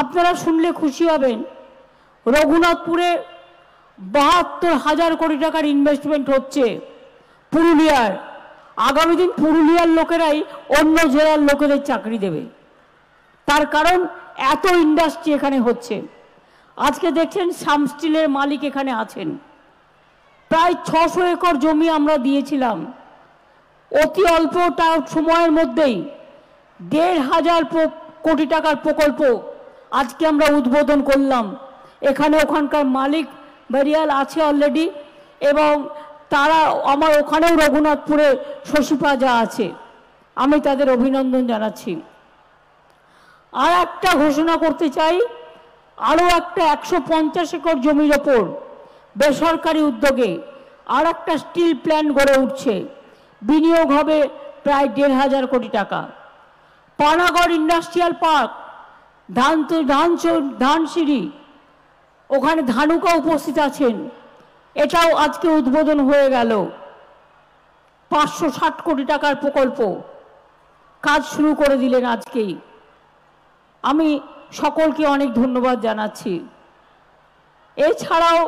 আপনারা শুনলে খুশি হবেন, রঘুনাথপুরে ৭২,০০০ কোটি টাকার ইনভেস্টমেন্ট হচ্ছে পুরুলিয়ার। আগামী দিন পুরুলিয়ার লোকেরাই অন্য জেলার লোকেদের চাকরি দেবে, তার কারণ এত ইন্ডাস্ট্রি এখানে হচ্ছে। আজকে দেখছেন শাম স্টিলের মালিক এখানে আছেন, প্রায় ৬০০ একর জমি আমরা দিয়েছিলাম, অতি অল্প সময়ের মধ্যেই ১৫০০ কোটি টাকার প্রকল্প আজকে আমরা উদ্বোধন করলাম। এখানে ওখানকার মালিক বেরিয়াল আছে অলরেডি, এবং তারা আমার ওখানেও রঘুনাথপুরে শশীপাজা আছে, আমি তাদের অভিনন্দন জানাচ্ছি। আর একটা ঘোষণা করতে চাই, আরও একটা ১৫০ একর জমির ওপর বেসরকারি উদ্যোগে আর একটা স্টিল প্ল্যান্ট গড়ে উঠছে, বিনিয়োগ হবে প্রায় ১৫০০ কোটি টাকা। পানাগড় ইন্ডাস্ট্রিয়াল পার্ক, ধানসিঁড়ি, ওখানে ধানুকা উপস্থিত আছেন, এটাও আজকে উদ্বোধন হয়ে গেল। ৫৬০ কোটি টাকার প্রকল্প কাজ শুরু করে দিলেন আজকেই। আমি সকলকে অনেক ধন্যবাদ জানাচ্ছি। এছাড়াও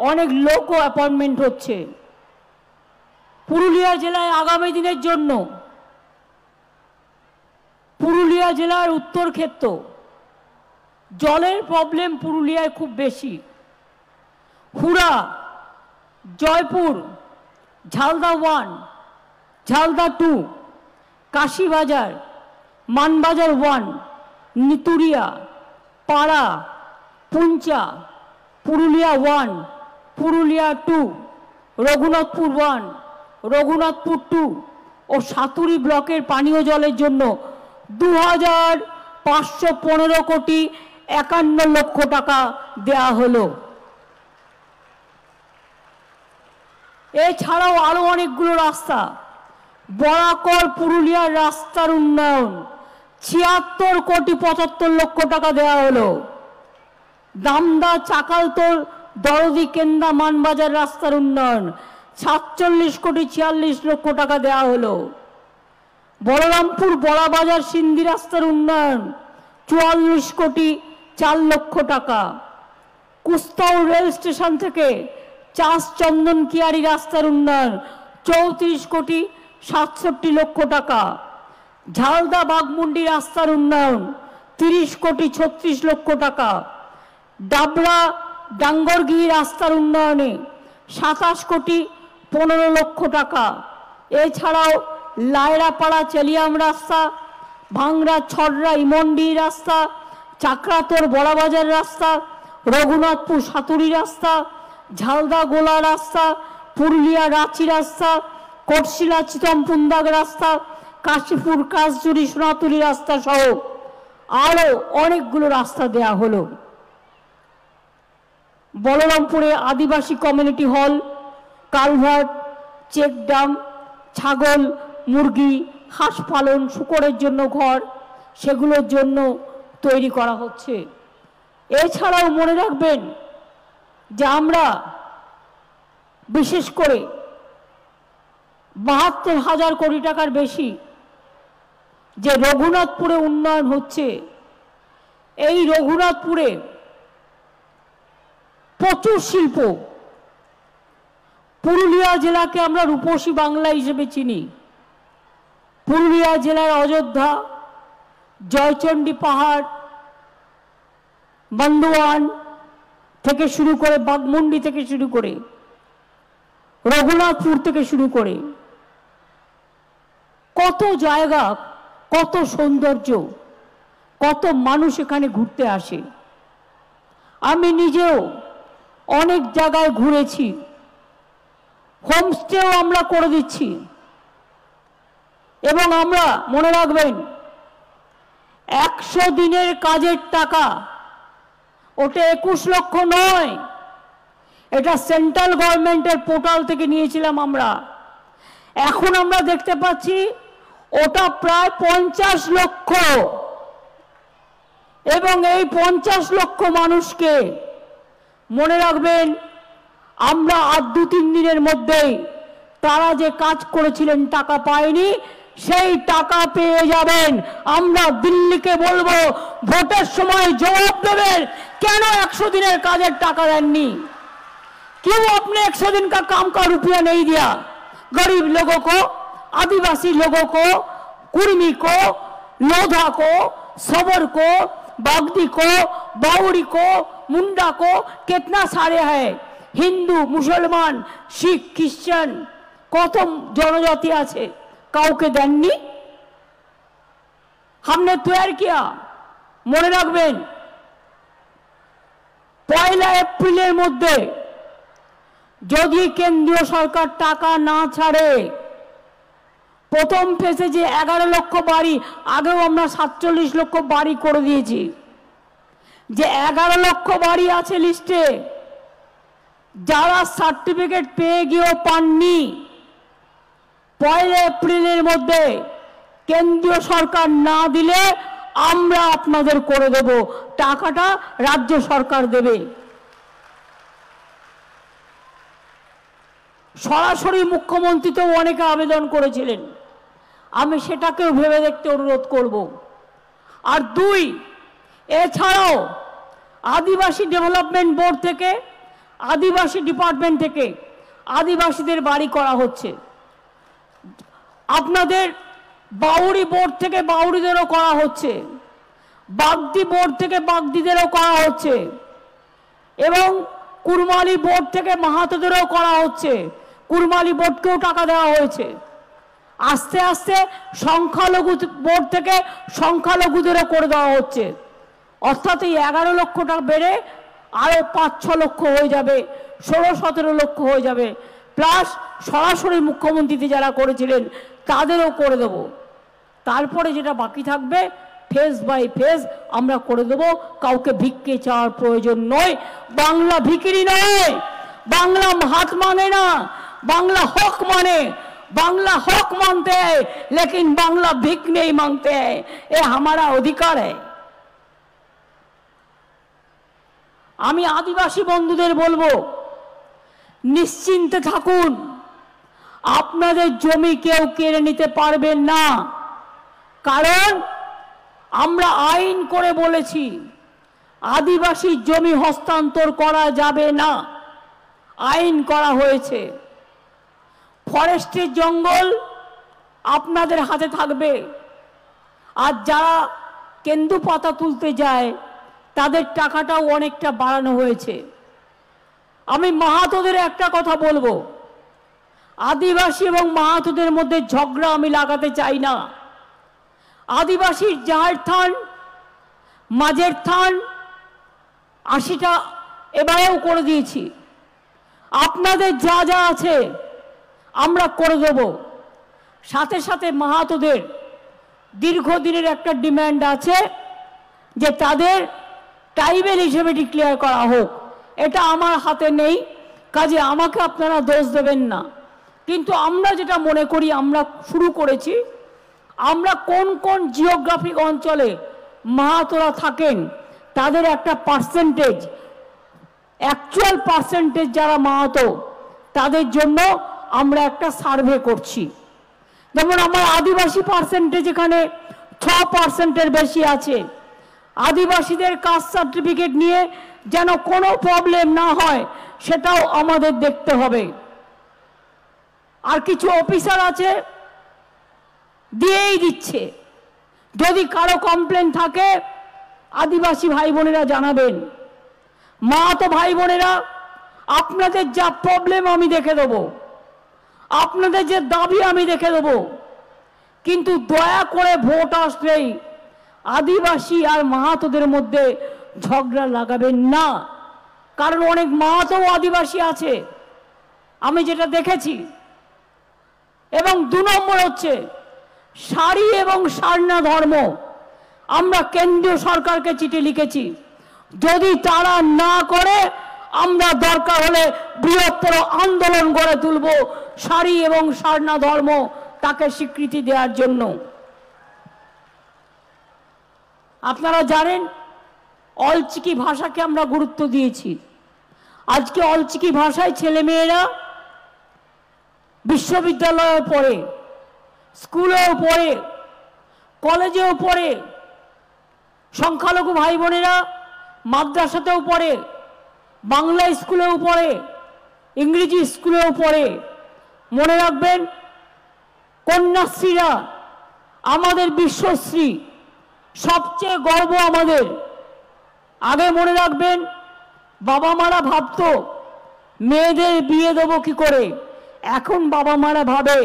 অনেক লোকও অ্যাপয়েন্টমেন্ট হচ্ছে পুরুলিয়া জেলায় আগামী দিনের জন্য। পুরুলিয়া জেলার উত্তর ক্ষেত্র, জলের প্রবলেম পুরুলিয়ায় খুব বেশি। হুড়া, জয়পুর, ঝালদা 1, ঝালদা 2, কাশীবাজার, মানবাজার 1, নিতুরিয়া, পাড়া, পুঞ্চা, পুরুলিয়া 1, পুরুলিয়া 2, রঘুনাথপুর 1, রঘুনাথপুর 2 ও সাতুরি ব্লকের পানীয় জলের জন্য ২,৫১৫ কোটি ৫১ লক্ষ টাকা দেয়া হলো। এছাড়াও আরো অনেকগুলো রাস্তা, বরাকর পুরুলিয়ার রাস্তার উন্নয়ন ৭৬ কোটি ৭৫ লক্ষ টাকা দেওয়া হলো। দামদা চাকালতোল দরদি কেন্দা মানবাজার রাস্তার উন্নয়ন ৪৭ কোটি ৪৬ লক্ষ টাকা দেওয়া হলো। বলরামপুর বড়াবাজার সিন্ধি রাস্তার উন্নয়ন ৪৪ কোটি ৪ লক্ষ টাকা। কুস্তাউ রেল স্টেশন থেকে চাষ চন্দন কিয়ারি রাস্তার উন্নয়ন ৩৪ কোটি ৬৭ লক্ষ টাকা। ঝালদা বাগমুন্ডি রাস্তার উন্নয়ন ৩০ কোটি ৩৬ লক্ষ টাকা। ডাবরা ডাঙ্গরগিরি রাস্তার উন্নয়নে ২৭ কোটি ১৫ লক্ষ টাকা। এছাড়াও লায়রাপাড়া চেলিয়াম রাস্তা, ভাংড়া ছড়রা ইমন্ডি রাস্তা, চাকরাতোর বড়াবাজার রাস্তা, রঘুনাথপুর সাতুরি রাস্তা, ঝালদা গোলা রাস্তা, পুরুলিয়া রাঁচি রাস্তা, কোটশিলা চিতমপুন্দাগ রাস্তা, কাশীপুর কাশজুরি সোনাতুলি রাস্তা সহ আরও অনেকগুলো রাস্তা দেয়া হলো। বলরামপুরে আদিবাসী কমিউনিটি হল, কালভার্ট, চেকডাম, ছাগল মুরগি হাঁস পালন শূকরের জন্য ঘর, সেগুলোর জন্য তৈরি করা হচ্ছে। এছাড়াও মনে রাখবেন যে আমরা বিশেষ করে ৭২,০০০ কোটি টাকার বেশি যে রঘুনাথপুরে উন্নয়ন হচ্ছে, এই রঘুনাথপুরে প্রচুর শিল্প। পুরুলিয়া জেলাকে আমরা রূপসী বাংলা হিসেবে চিনি। পুরুলিয়া জেলার অযোধ্যা, জয়চণ্ডী পাহাড়, বান্দোয়ান থেকে শুরু করে বাগমুন্ডি থেকে শুরু করে রঘুনাথপুর থেকে শুরু করে কত জায়গা, কত সৌন্দর্য, কত মানুষ এখানে ঘুরতে আসে। আমি নিজেও অনেক জায়গায় ঘুরেছি, হোমস্টেও আমরা করে দিচ্ছি। এবং আমরা মনে রাখবেন ১০০ দিনের কাজের টাকা, ওটা ২১ লক্ষ নয়, এটা সেন্ট্রাল গভর্নমেন্টের পোর্টাল থেকে নিয়েছিলাম আমরা। এখন আমরা দেখতে পাচ্ছি ওটা প্রায় ৫০ লক্ষ, এবং এই ৫০ লক্ষ মানুষকে মনে রাখবেন আমরা আর ২-৩ দিনের মধ্যেই তারা যে কাজ করেছিলেন টাকা পায়নি, সেই টাকা পেয়ে যাবেন। আমরা দিল্লিকে বলবো ভোটের সময় জবাব দেবেন কেন 100 দিনের কাজের টাকা দেননি। क्यों आपने 100 दिन का काम का रुपया नहीं दिया? गरीब लोगों को, आदिवासी लोगों को, कुर्मी को, लोधा को, सबर को, बागदी को, बाउरी को, मुंडा को, कितना सारे हैं, हिंदू, मुसलमान, सिख, क्रिश्चियन, कत जनजाति आछे, काउके देननी। हमने तैयार किया, मने राखबेन 1 एप्रिलेर मध्य যদি কেন্দ্রীয় সরকার টাকা না ছাড়ে, প্রথম ফেজে যে 11 লক্ষ বাড়ি, আগেও আমরা 47 লক্ষ বাড়ি করে দিয়েছি, যে 11 লক্ষ বাড়ি আছে লিস্টে, যারা সার্টিফিকেট পেয়ে গিয়েও পাননি, 1 এপ্রিলের মধ্যে কেন্দ্রীয় সরকার না দিলে আমরা আপনাদের করে দেব, টাকাটা রাজ্য সরকার দেবে। সরাসরি মুখ্যমন্ত্রী তো অনেকে আবেদন করেছিলেন, আমি সেটাকেও ভেবে দেখতে অনুরোধ করব। আর 2, এছাড়াও আদিবাসী ডেভেলপমেন্ট বোর্ড থেকে, আদিবাসী ডিপার্টমেন্ট থেকে আদিবাসীদের বাড়ি করা হচ্ছে, আপনাদের বাউরি বোর্ড থেকে বাউরিদেরও করা হচ্ছে, বাগদি বোর্ড থেকে বাগদিদেরও করা হচ্ছে, এবং কুরমালি বোর্ড থেকে মাহাতোদেরও করা হচ্ছে, কুরমালি বোর্ডকেও টাকা দেওয়া হয়েছে। আস্তে আস্তে সংখ্যালঘু বোর্ড থেকে সংখ্যালঘুদেরও করে দেওয়া হচ্ছে। অর্থাৎ এই 11 লক্ষ টাকা বেড়ে আরও 5-6 লক্ষ হয়ে যাবে, 16-17 লক্ষ হয়ে যাবে, প্লাস সরাসরি মুখ্যমন্ত্রীতে যারা করেছিলেন তাদেরও করে দেব। তারপরে যেটা বাকি থাকবে ফেজ বাই ফেজ আমরা করে দেব। কাউকে ভিক্ষে চাওয়ার প্রয়োজন নয়। বাংলা ভিখিরি নয়, बांग्ला हाथ मांगे ना, बांग्ला हक माने, बांग्ला हक मांगते हैं, लेकिन बांग्ला भिख नहीं मांगते हैं। ये हमारा अधिकार है। आमी आदिवासी बंधुदेर बोलबो निश्चिंते थाकुन, आपनादेर जमी केउ केड़े निते पारबेन ना, कारण आमरा आईन करे बोलेछि आदिवासी जमी हस्तान्तर करा जाबे ना, आईन करा होयेछे। फरेस्टेर जंगल आपनादेर हाथे थाकबे, आर जारा केंदु पाता तुलते जाय तादेर टाकाटाও অনেকটা বাড়ানো হয়েছে। আমি মাহাতোদের একটা কথা বলবো, आदिवासी এবং মাহাতোদের মধ্যে ঝগড়া আমি লাগাতে চাই না। आदिवासी जाहेर थान, माझेर थान 80টা এবারেও করে দিয়েছি। আপনাদের যা যা আছে আমরা করে দেব। সাথে সাথে মাহাতোদের দীর্ঘদিনের একটা ডিমান্ড আছে যে তাদের ট্রাইবেল হিসেবে ডিক্লেয়ার করা হোক। এটা আমার হাতে নেই, কাজে আমাকে আপনারা দোষ দেবেন না। কিন্তু আমরা যেটা মনে করি আমরা শুরু করেছি, আমরা কোন কোন জিওগ্রাফিক অঞ্চলে মাহাতোরা থাকেন তাদের একটা পার্সেন্টেজ, অ্যাকচুয়াল পার্সেন্টেজ যারা মাহাতো তাদের জন্য আমরা একটা সার্ভে করছি। যেমন আমার আদিবাসী পার্সেন্টেজ এখানে 6%-এর বেশি আছে। আদিবাসীদের কাস্ট সার্টিফিকেট নিয়ে যেন কোনো প্রবলেম না হয় সেটাও আমাদের দেখতে হবে। আর কিছু অফিসার আছে দিয়েই দিচ্ছে, যদি কারো কমপ্লেন থাকে আদিবাসী ভাই বোনেরা জানাবেন। মাহাতো ভাই বোনেরা আপনাদের যা প্রবলেম আমি দেখে দেব, আপনাদের যে দাবি আমি দেখে দেব, কিন্তু দয়া করে ভোট আসলেই আদিবাসী আর মাহাতোদের মধ্যে ঝগড়া লাগাবেন না। কারণ অনেক মাহাতো আদিবাসী আছে আমি যেটা দেখেছি। এবং 2 নম্বর হচ্ছে সারি এবং সারনা ধর্ম। আমরা কেন্দ্রীয় সরকারকে চিঠি লিখেছি, যদি তারা না করে আমরা দরকার হলে বৃহত্তর আন্দোলন গড়ে তুলব সারি এবং সারনা ধর্ম তাকে স্বীকৃতি দেওয়ার জন্য। আপনারা জানেন অলচিকি ভাষাকে আমরা গুরুত্ব দিয়েছি। আজকে অলচিকি ভাষায় ছেলেমেয়েরা বিশ্ববিদ্যালয়ে পড়ে, স্কুলেও পড়ে, কলেজেও পড়ে, সংখ্যালঘু ভাই বোনেরা মাদ্রাসাতেও পড়ে, বাংলা স্কুলেও পড়ে, ইংরেজি স্কুলেও পড়ে। মনে রাখবেন, কন্যাশ্রীরা আমাদের বিশ্বশ্রী, সবচেয়ে গর্ব আমাদের। আগে মনে রাখবেন, বাবা মারা ভাবতো মেয়েদের বিয়ে দেবো কি করে, এখন বাবা মারা ভাবে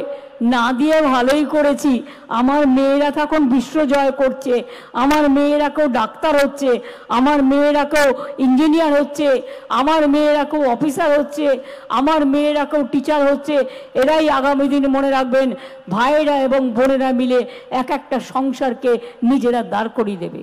না দিয়ে ভালোই করেছি, আমার মেয়েরা তখন বিশ্ব জয় করছে, আমার মেয়েরা কেউ ডাক্তার হচ্ছে, আমার মেয়েরা কেউ ইঞ্জিনিয়ার হচ্ছে, আমার মেয়েরা কেউ অফিসার হচ্ছে, আমার মেয়েরা কেউ টিচার হচ্ছে। এরাই আগামী দিন মনে রাখবেন ভাইয়েরা এবং বোনেরা মিলে এক একটা সংসারকে নিজেরা দাঁড় করিয়ে দেবে।